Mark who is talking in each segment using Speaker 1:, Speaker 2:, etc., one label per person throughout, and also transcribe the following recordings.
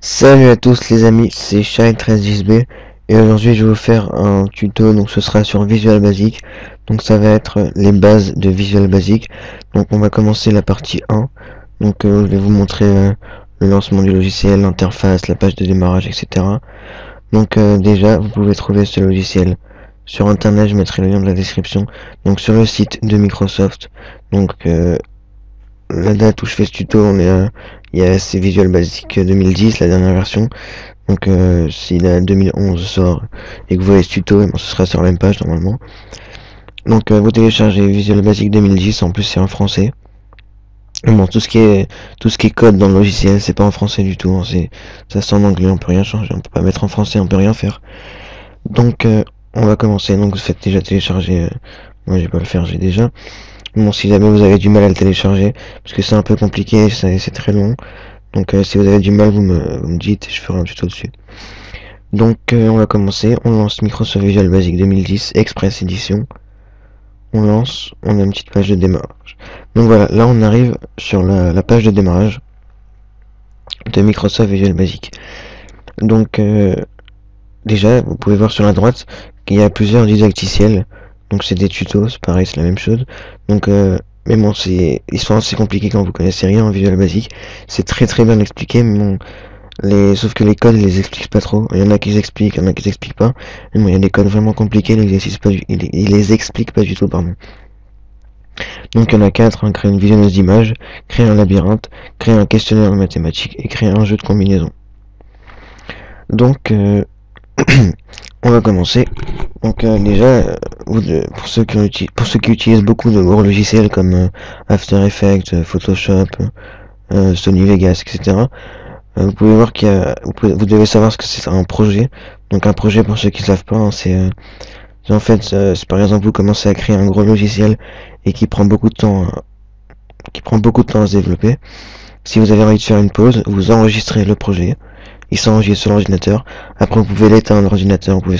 Speaker 1: Salut à tous les amis, c'est Shine1310B et aujourd'hui je vais vous faire un tuto, donc ce sera sur Visual Basic. Donc ça va être les bases de Visual Basic. Donc on va commencer la partie 1. Donc je vais vous montrer le lancement du logiciel, l'interface, la page de démarrage, etc. Donc déjà vous pouvez trouver ce logiciel sur internet, je mettrai le lien dans la description. Donc sur le site de Microsoft. Donc la date où je fais ce tuto, c'est Visual Basic 2010, la dernière version. Donc si la 2011 sort et que vous voyez ce tuto, ce sera sur la même page normalement. Donc vous téléchargez Visual Basic 2010, en plus c'est en français. Bon, tout ce qui est code dans le logiciel, c'est pas en français du tout, hein, ça c'est en anglais, on peut rien changer, on peut pas mettre en français, on peut rien faire. Donc on va commencer. Donc vous faites déjà télécharger, moi je vais pas le faire, j'ai déjà. Bon, si jamais vous avez du mal à le télécharger, parce que c'est un peu compliqué, c'est très long. Donc si vous avez du mal, vous me dites, je ferai un tuto dessus. Donc on va commencer, on lance Microsoft Visual Basic 2010 Express Edition. On lance, on a une petite page de démarrage. Donc voilà, là on arrive sur la page de démarrage de Microsoft Visual Basic. Donc déjà, vous pouvez voir sur la droite qu'il y a plusieurs didacticiels. Donc c'est des tutos, c'est pareil, c'est la même chose. Donc mais bon, ils sont assez compliqués quand vous connaissez rien en Visual Basic. C'est très bien expliqué, mais bon, sauf que les codes, ils les expliquent pas trop. Il y en a qui les expliquent, il y en a qui les expliquent pas. Mais bon, il y a des codes vraiment compliqués, ils les expliquent pas du tout, pardon. Donc il y en a 4, hein, créer une visionneuse d'images, créer un labyrinthe, créer un questionnaire en mathématiques et créer un jeu de combinaison. Donc on va commencer. Donc déjà, pour ceux qui utilisent beaucoup de gros logiciels comme After Effects, Photoshop, Sony Vegas, etc. Vous pouvez voir vous devez savoir ce que c'est un projet. Donc un projet, pour ceux qui ne savent pas, hein, en fait, c'est par exemple vous commencez à créer un gros logiciel et qui prend beaucoup de temps, à se développer. Si vous avez envie de faire une pause, vous enregistrez le projet. Il s'enregistre sur l'ordinateur. Après, vous pouvez l'éteindre l'ordinateur, vous pouvez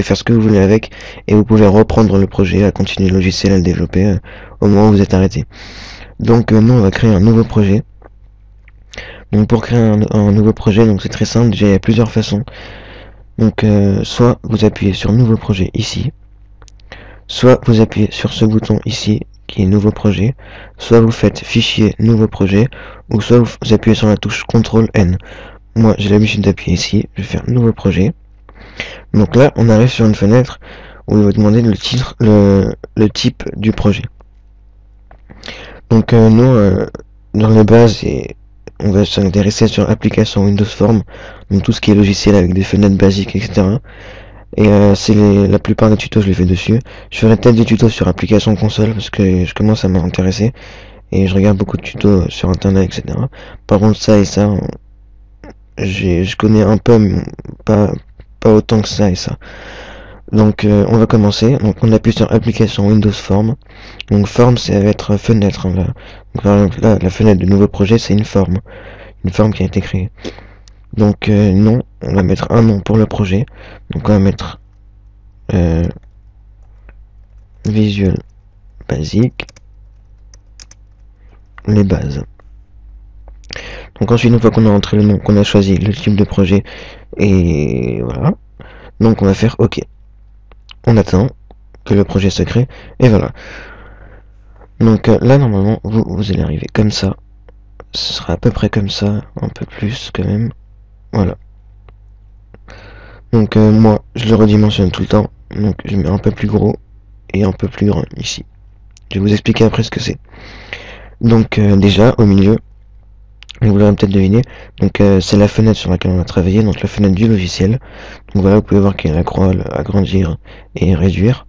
Speaker 1: faire ce que vous voulez avec, et vous pouvez reprendre le projet, à continuer le logiciel, à le développer au moment où vous êtes arrêté. Donc nous, on va créer un nouveau projet. Donc pour créer un nouveau projet, donc c'est très simple. Déjà, il y a plusieurs façons. Donc soit vous appuyez sur nouveau projet ici, soit vous appuyez sur ce bouton ici qui est nouveau projet, soit vous faites fichier nouveau projet, ou soit vous appuyez sur la touche CTRL N. Moi j'ai l'habitude d'appuyer ici, je vais faire nouveau projet. Donc là on arrive sur une fenêtre où il va demander le type du projet. Donc nous dans les bases, on va s'intéresser sur application Windows Form, donc tout ce qui est logiciel avec des fenêtres basiques, etc. Et la plupart des tutos je les fais dessus. Je ferai peut-être des tutos sur application console parce que je commence à m'intéresser et je regarde beaucoup de tutos sur internet, etc. Par contre ça et ça, je connais un peu, mais pas autant que ça et ça. Donc on va commencer. Donc on appuie sur application Windows Form. Donc forme, ça va être fenêtre, hein, là. Donc par exemple là, la fenêtre de nouveau projet, c'est une forme qui a été créée. Donc nom, on va mettre un nom pour le projet. Donc on va mettre Visual Basic, les bases. Donc ensuite, une fois qu'on a entré le nom, qu'on a choisi le type de projet, et voilà. Donc on va faire OK. On attend que le projet se crée, et voilà. Donc là, normalement, vous allez arriver comme ça. Ce sera à peu près comme ça, un peu plus quand même. Voilà. Donc moi, je le redimensionne tout le temps. Donc je mets un peu plus gros et un peu plus grand ici. Je vais vous expliquer après ce que c'est. Donc déjà, au milieu, vous l'aurez peut-être deviné, donc c'est la fenêtre sur laquelle on va travailler, donc la fenêtre du logiciel. Donc voilà, vous pouvez voir qu'il y a la croix, agrandir et réduire.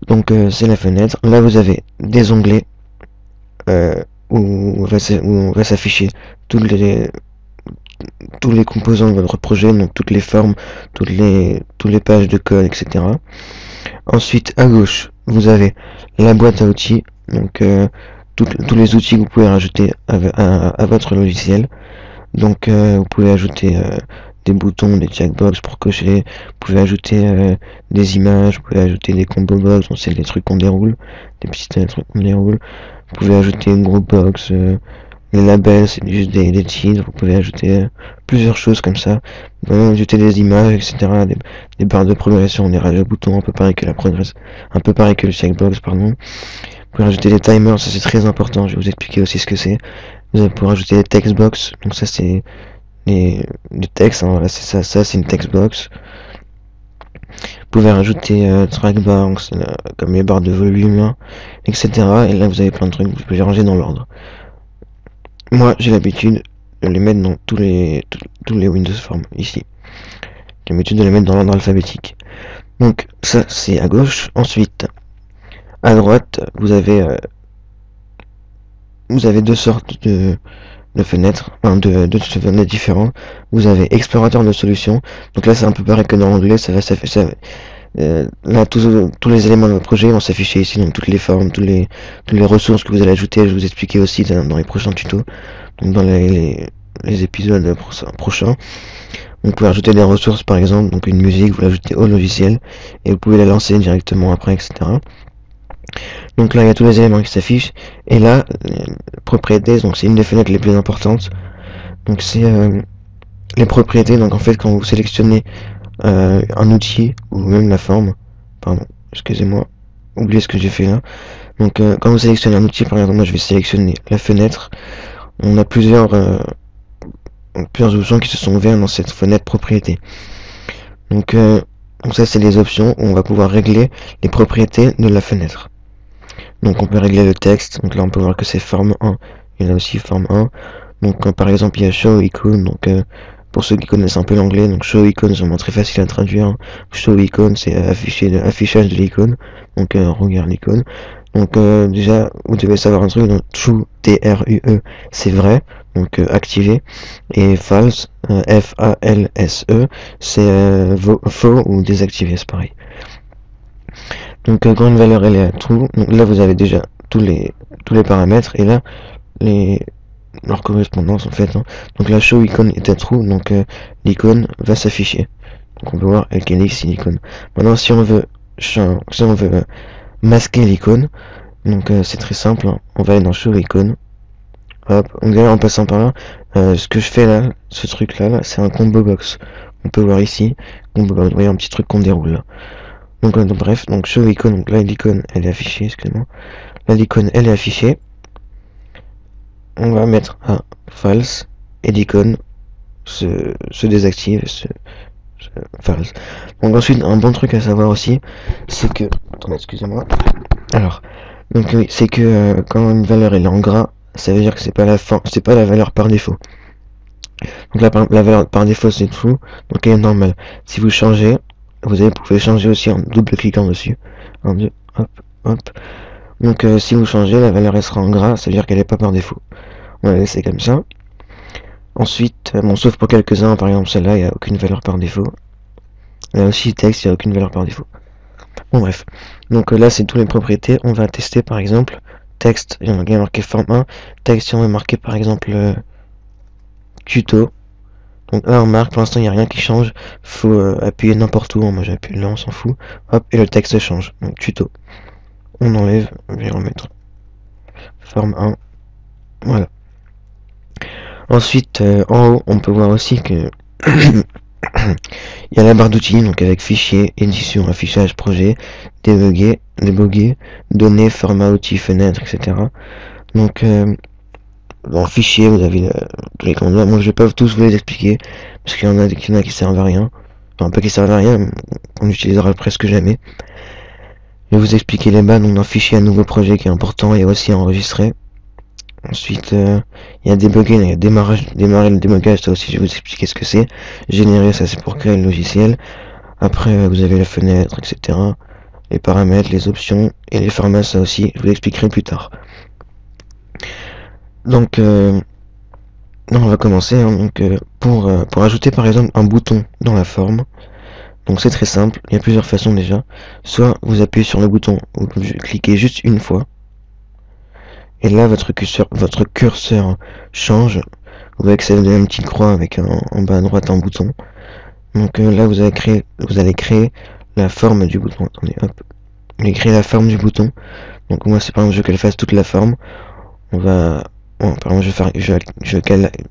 Speaker 1: Donc c'est la fenêtre. Là vous avez des onglets où on va s'afficher tous les composants de votre projet, donc toutes les formes, toutes les pages de code, etc. Ensuite à gauche vous avez la boîte à outils, donc tous les outils que vous pouvez rajouter à votre logiciel. Donc vous pouvez ajouter des boutons, des checkbox pour cocher, vous pouvez ajouter des images, vous pouvez ajouter des combo box, c'est les trucs qu'on déroule, des petits trucs qu'on déroule. Vous pouvez ajouter une group box, Les labels, c'est juste des titres. Vous pouvez ajouter plusieurs choses comme ça. Vous pouvez ajouter des images, etc. Des barres de progression, des radios boutons, un peu pareil que un peu pareil que le checkbox, pardon. Vous pouvez rajouter des timers, ça c'est très important. Je vais vous expliquer aussi ce que c'est. Vous allez pouvoir ajouter des textbox. Donc ça c'est les textes. Hein, voilà, c'est ça. Ça c'est une textbox. Vous pouvez rajouter track bar, comme les barres de volume, etc. Et là vous avez plein de trucs. Vous pouvez les ranger dans l'ordre. Moi, j'ai l'habitude de les mettre dans tous les Windows Forms, ici. J'ai l'habitude de les mettre dans l'ordre alphabétique. Donc, ça, c'est à gauche. Ensuite, à droite, vous avez deux sortes de fenêtres, enfin, de fenêtres différentes. Vous avez explorateur de solutions. Donc là, c'est un peu pareil que dans l'anglais. Ça va s'afficher. Là, tous les éléments de votre projet vont s'afficher ici, donc toutes les formes, toutes les ressources que vous allez ajouter. Je vais vous expliquer aussi dans les prochains tutos, donc dans les épisodes prochains. Vous pouvez ajouter des ressources, par exemple, donc une musique, vous l'ajoutez au logiciel et vous pouvez la lancer directement après, etc. Donc là, il y a tous les éléments qui s'affichent. Et là, propriétés, donc c'est une des fenêtres les plus importantes. Donc c'est les propriétés. Donc en fait, quand vous sélectionnez un outil ou même la forme, pardon, excusez-moi, oubliez ce que j'ai fait là. Donc quand vous sélectionnez un outil, par exemple, moi je vais sélectionner la fenêtre. On a plusieurs options qui se sont ouvertes dans cette fenêtre propriété. Donc ça c'est les options où on va pouvoir régler les propriétés de la fenêtre. Donc on peut régler le texte. Donc là on peut voir que c'est forme 1. Il y en a aussi forme 1. Donc par exemple il y a show icon. Donc pour ceux qui connaissent un peu l'anglais, donc show icon c'est vraiment très facile à traduire. Show icon c'est affichage de l'icône. Donc regarde l'icône. Donc déjà vous devez savoir un truc. Donc true, T-R-U-E, c'est vrai. Donc activé. Et false, F-A-L-S-E, c'est faux ou désactivé, c'est pareil. Donc quand une valeur elle est à true, donc là vous avez déjà tous les paramètres et là leur correspondance en fait. Hein. Donc la show icon est à true, donc l'icône va s'afficher. Donc on peut voir quelle est ici l'icône. Maintenant si on veut masquer l'icône, donc c'est très simple. Hein. On va aller dans show icon. Hop, donc en passant par là, ce que je fais là, ce truc là, c'est un combo box. On peut voir ici, combo box, vous voyez un petit truc qu'on déroule là. Donc bref, donc show icon, donc là l'icône elle est affichée, excusez-moi. Là l'icône elle est affichée. On va mettre un false et l'icône se désactive, false. Donc ensuite un bon truc à savoir aussi, c'est que, attendez, excusez-moi. Alors, donc oui, c'est que quand une valeur elle est en gras, ça veut dire que c'est pas la valeur par défaut. Donc là la valeur par défaut c'est true, donc elle est normale. Si vous changez, vous pouvez changer aussi en double cliquant dessus. 1, 2, hop, hop. Donc si vous changez, la valeur elle sera en gras, ça veut dire qu'elle est pas par défaut. On va laisser comme ça. Ensuite, bon, sauf pour quelques-uns, par exemple celle-là, il n'y a aucune valeur par défaut. Là aussi, texte, il n'y a aucune valeur par défaut. Bon bref. Donc là, c'est toutes les propriétés. On va tester par exemple texte, il y en a bien marqué forme 1. Texte, si on veut marquer par exemple tuto. Donc là, on marque, pour l'instant, il n'y a rien qui change. Faut appuyer n'importe où. Moi, j'ai appuyé là, on s'en fout. Hop, et le texte change. Donc tuto. On enlève, je vais remettre forme 1. Voilà. Ensuite, en haut, on peut voir aussi que il y a la barre d'outils, donc avec fichier, édition, affichage, projet, débugger, données, format, outils, fenêtre, etc. Donc, dans fichier, vous avez tous les commandes. Moi, je vais pas tous vous les expliquer, parce qu'il y en a qui servent à rien. Enfin, pas qui servent à rien, on utilisera presque jamais. Je vais vous expliquer les bas, donc dans fichier, un nouveau projet qui est important, et aussi enregistrer. Ensuite, il y a débugger, il y a démarrer le débugage, ça aussi je vais vous expliquer ce que c'est. Générer, ça c'est pour créer le logiciel. Après, vous avez la fenêtre, etc. Les paramètres, les options et les formats, ça aussi, je vous l'expliquerai plus tard. Donc, on va commencer. Hein, donc, pour ajouter par exemple un bouton dans la forme, donc c'est très simple, il y a plusieurs façons déjà. Soit vous appuyez sur le bouton, vous cliquez juste une fois. Et là, votre curseur change. Vous voyez que ça donne une petite croix avec en bas à droite un bouton. Donc là, vous allez créer la forme du bouton. Attendez, hop. Vous allez créer la forme du bouton. Donc moi, c'est par exemple, je veux qu'elle fasse toute la forme. On va Bon, par exemple,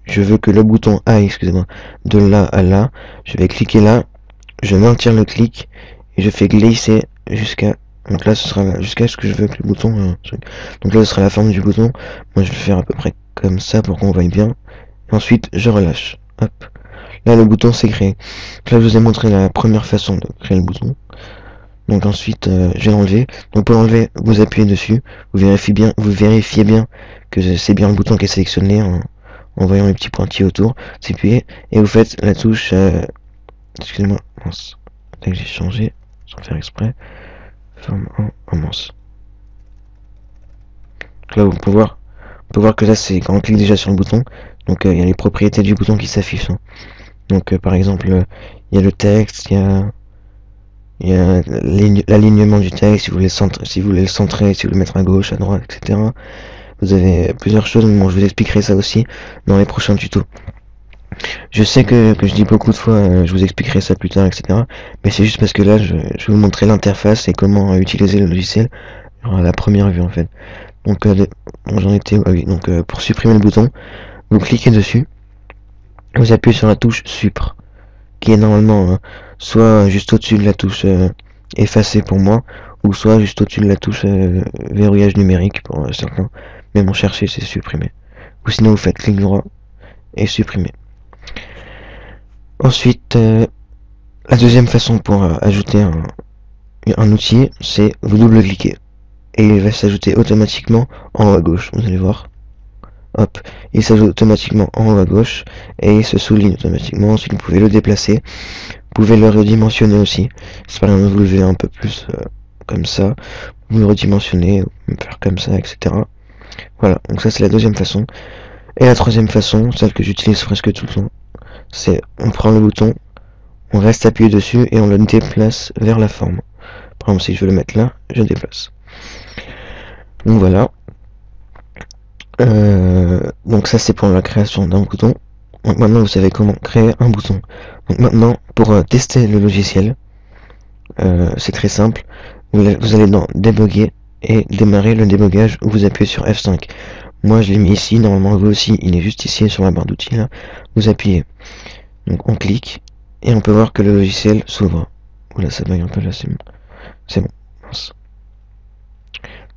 Speaker 1: je veux que le bouton aille, excusez-moi, de là à là. Je vais cliquer là, je maintiens le clic et je fais glisser jusqu'à, donc là ce sera jusqu'à ce que je veux que le bouton donc là ce sera la forme du bouton. Moi je vais le faire à peu près comme ça pour qu'on voie bien. Et ensuite je relâche, hop, là le bouton s'est créé. Donc là je vous ai montré la première façon de créer le bouton. Donc ensuite je vais l'enlever. Donc pour l'enlever, vous appuyez dessus, vous vérifiez bien que c'est bien le bouton qui est sélectionné en voyant les petits pointillés autour. C'est appuyé et vous faites la touche excusez-moi, mince, dès que j'ai changé sans faire exprès, forme en mince. Donc là on peut voir que là c'est quand on clique déjà sur le bouton, donc il y a les propriétés du bouton qui s'affichent, hein. Donc par exemple il y a le texte, il y a l'alignement du texte, si vous voulez le centrer, si vous voulez le mettre à gauche, à droite, etc. Vous avez plusieurs choses, mais bon, je vous expliquerai ça aussi dans les prochains tutos. Je sais que je dis beaucoup de fois, je vous expliquerai ça plus tard, etc. Mais c'est juste parce que là, je vais vous montrer l'interface et comment utiliser le logiciel à la première vue en fait. Donc j'en étais, ah oui, donc pour supprimer le bouton, vous cliquez dessus, vous appuyez sur la touche Supr, qui est normalement soit juste au-dessus de la touche effacer pour moi, ou soit juste au-dessus de la touche verrouillage numérique pour certains. Mais mon chercher c'est supprimer. Ou sinon vous faites clic droit et supprimer. Ensuite, la deuxième façon pour ajouter un outil, c'est vous double-cliquez. Et il va s'ajouter automatiquement en haut à gauche, vous allez voir. Hop, il s'ajoute automatiquement en haut à gauche et il se souligne automatiquement. Ensuite, vous pouvez le déplacer, vous pouvez le redimensionner aussi. Si par exemple vous levez un peu plus comme ça, vous le redimensionnez, vous pouvez faire comme ça, etc. Voilà, donc ça c'est la deuxième façon. Et la troisième façon, celle que j'utilise presque tout le temps, c'est on prend le bouton, on reste appuyé dessus et on le déplace vers la forme. Par exemple, si je veux le mettre là, je déplace. Donc voilà. Donc ça c'est pour la création d'un bouton. Donc maintenant vous savez comment créer un bouton. Donc maintenant pour tester le logiciel, c'est très simple. Vous allez dans débugger et démarrer le débugage où vous appuyez sur F5. Moi je l'ai mis ici, normalement vous aussi, il est juste ici sur la barre d'outils là. Vous appuyez. Donc on clique et on peut voir que le logiciel s'ouvre. Oula ça bug un peu là, c'est bon. C'est bon. Mince.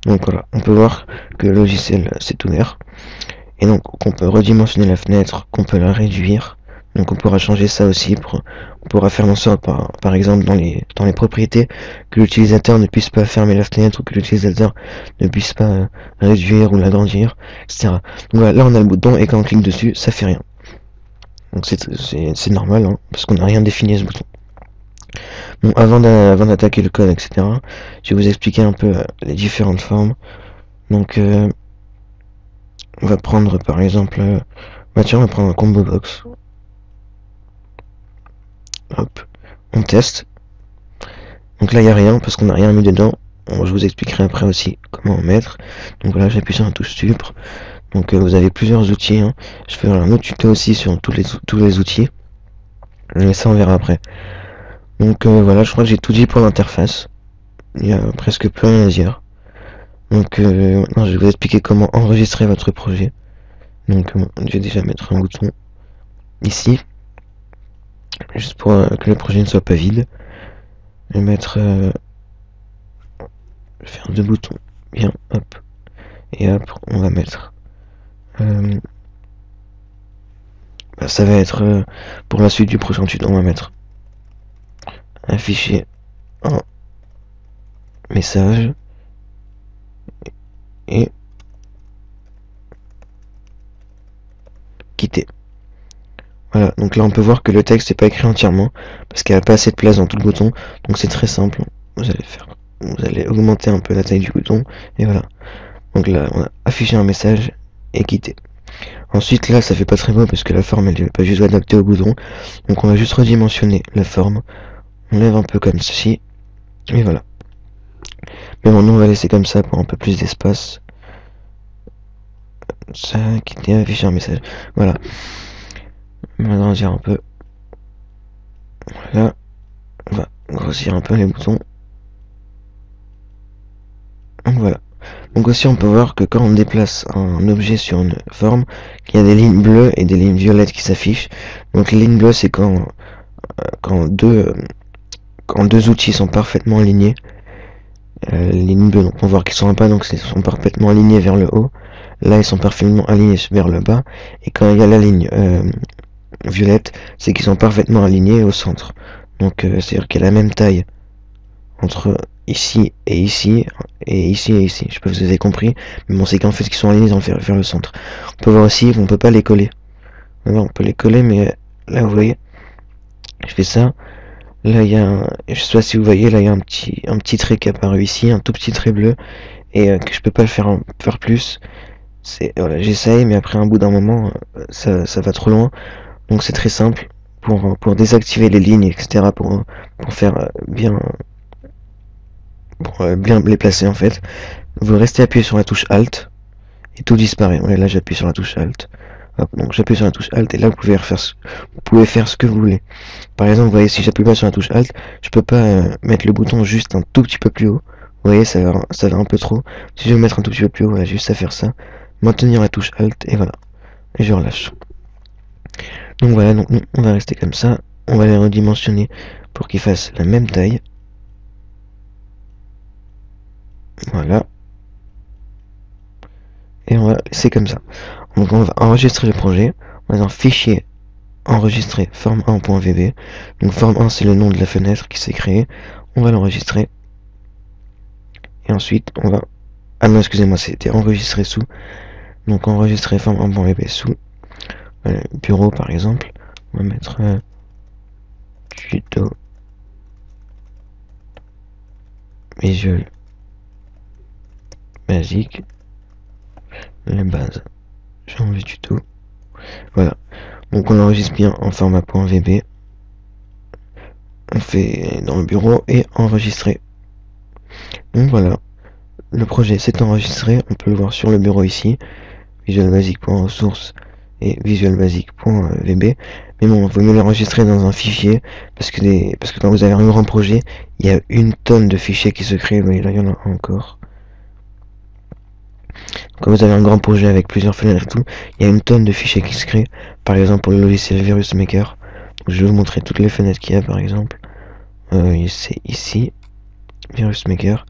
Speaker 1: Donc voilà, on peut voir que le logiciel s'est ouvert. Et donc on peut redimensionner la fenêtre, qu'on peut la réduire. Donc on pourra changer ça aussi, on pourra faire en sorte par exemple dans les propriétés que l'utilisateur ne puisse pas fermer la fenêtre ou que l'utilisateur ne puisse pas réduire ou l'agrandir, etc. Donc voilà, là on a le bouton et quand on clique dessus, ça fait rien. Donc c'est normal, hein, parce qu'on n'a rien défini à ce bouton. Bon, avant d'attaquer le code, etc., je vais vous expliquer un peu les différentes formes. Donc on va prendre par exemple, bah tiens, on va prendre un combo box. Hop, on teste. Donc là il n'y a rien parce qu'on n'a rien mis dedans. Bon, je vous expliquerai après aussi comment en mettre. Donc voilà, j'appuie sur la touche Supr. Donc vous avez plusieurs outils, hein. Je ferai un autre tuto aussi sur tous les outils. Mais ça on verra après. Donc voilà, je crois que j'ai tout dit pour l'interface. Il n'y a presque plus rien à dire. Donc maintenant je vais vous expliquer comment enregistrer votre projet. Donc je vais déjà mettre un bouton ici. Juste pour que le projet ne soit pas vide. Je vais mettre faire deux boutons. Bien, hop. Et hop, on va mettre bah, ça va être pour la suite du prochain tuto, on va mettre afficher un message et quitter. Voilà, donc là on peut voir que le texte n'est pas écrit entièrement parce qu'il n'y a pas assez de place dans tout le bouton. Donc c'est très simple. Vous allez augmenter un peu la taille du bouton et voilà. Donc là on a affiché un message et quitter. Ensuite là ça fait pas très beau parce que la forme elle n'est pas juste adaptée au bouton. Donc on va juste redimensionner la forme. On lève un peu comme ceci. Et voilà. Mais bon, nous on va laisser comme ça pour un peu plus d'espace. Ça, quitter, afficher un message. Voilà. On va agrandir un peu. Voilà. On va grossir un peu les boutons. Donc voilà. Donc aussi on peut voir que quand on déplace un objet sur une forme, qu'il y a des lignes bleues et des lignes violettes qui s'affichent. Donc les lignes bleues c'est quand deux outils sont parfaitement alignés. Les lignes bleues, donc on voit qu'ils sont en bas, donc ils sont parfaitement alignés vers le haut. Là ils sont parfaitement alignés vers le bas. Et quand il y a la ligne violette, c'est qu'ils sont parfaitement alignés au centre. Donc c'est-à-dire qu'il y a la même taille entre ici et ici, et ici et ici. Je sais pas si vous avez compris, mais bon, c'est qu'en fait, qu'ils sont alignés vers le centre. On peut voir aussi qu'on peut pas les coller. Alors, on peut les coller, mais là, vous voyez, je fais ça. Là, il y a je sais pas si vous voyez, là, il y a un petit trait qui est apparu ici, un tout petit trait bleu, et que je peux pas le faire plus. Voilà, j'essaye, mais après un bout d'un moment, ça va trop loin. Donc c'est très simple pour désactiver les lignes, etc. Pour faire bien les placer en fait. Vous restez appuyé sur la touche Alt et tout disparaît. Ouais, là j'appuie sur la touche Alt. Hop, donc j'appuie sur la touche Alt et là vous pouvez faire ce que vous voulez. Par exemple, vous voyez, si j'appuie pas sur la touche Alt, je peux pas mettre le bouton juste un tout petit peu plus haut. Vous voyez, ça va un peu trop. Si je veux mettre un tout petit peu plus haut, voilà, juste à faire ça. Maintenir la touche Alt et voilà. Et je relâche. Donc voilà, donc on va rester comme ça. On va les redimensionner pour qu'ils fassent la même taille. Voilà. Et on va laisser comme ça. Donc on va enregistrer le projet. On va dans fichier, enregistrer forme 1.vb. Donc forme 1 c'est le nom de la fenêtre qui s'est créée. On va l'enregistrer. Et ensuite on va... Ah non, excusez-moi, c'était enregistrer sous. Donc enregistrer forme 1.vb sous. Bureau par exemple. On va mettre tuto Visual Basic. Les bases. J'ai enlevé tuto. Voilà. Donc on enregistre bien en format .vb. On fait dans le bureau et enregistrer. Donc voilà. Le projet s'est enregistré. On peut le voir sur le bureau ici. Visualbasic.ressources et visualbasic.vb. Mais bon, il vaut mieux l'enregistrer dans un fichier parce que quand vous avez un grand projet, il y a une tonne de fichiers qui se créent. Vous voyez, là, il y en a encore. Quand vous avez un grand projet avec plusieurs fenêtres et tout, il y a une tonne de fichiers qui se créent. Par exemple, pour le logiciel Virus Maker. Donc, je vais vous montrer toutes les fenêtres qu'il y a, par exemple. C'est ici, Virus Maker.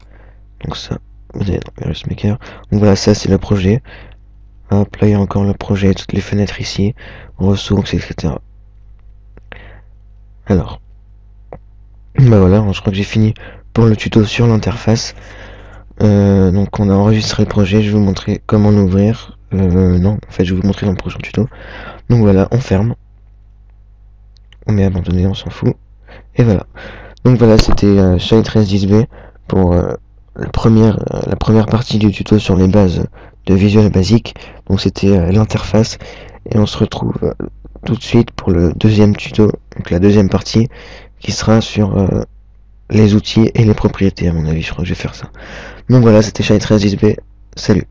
Speaker 1: Donc ça, vous avez dans Virus Maker. Donc voilà, ça c'est le projet. Hop, là il y a encore le projet, toutes les fenêtres ici, ressources, etc. Alors, bah voilà, je crois que j'ai fini pour le tuto sur l'interface. Donc on a enregistré le projet, je vais vous montrer comment l'ouvrir. Non, en fait je vais vous montrer dans le prochain tuto. Donc voilà, on ferme. On met abandonné, on s'en fout. Et voilà. Donc voilà, c'était Shy 1310B pour la première partie du tuto sur les bases de Visual Basic. Donc c'était l'interface. Et on se retrouve tout de suite pour le deuxième tuto, donc la deuxième partie, qui sera sur les outils et les propriétés, à mon avis. Je crois que je vais faire ça. Donc voilà, c'était Shy 1310B. Salut.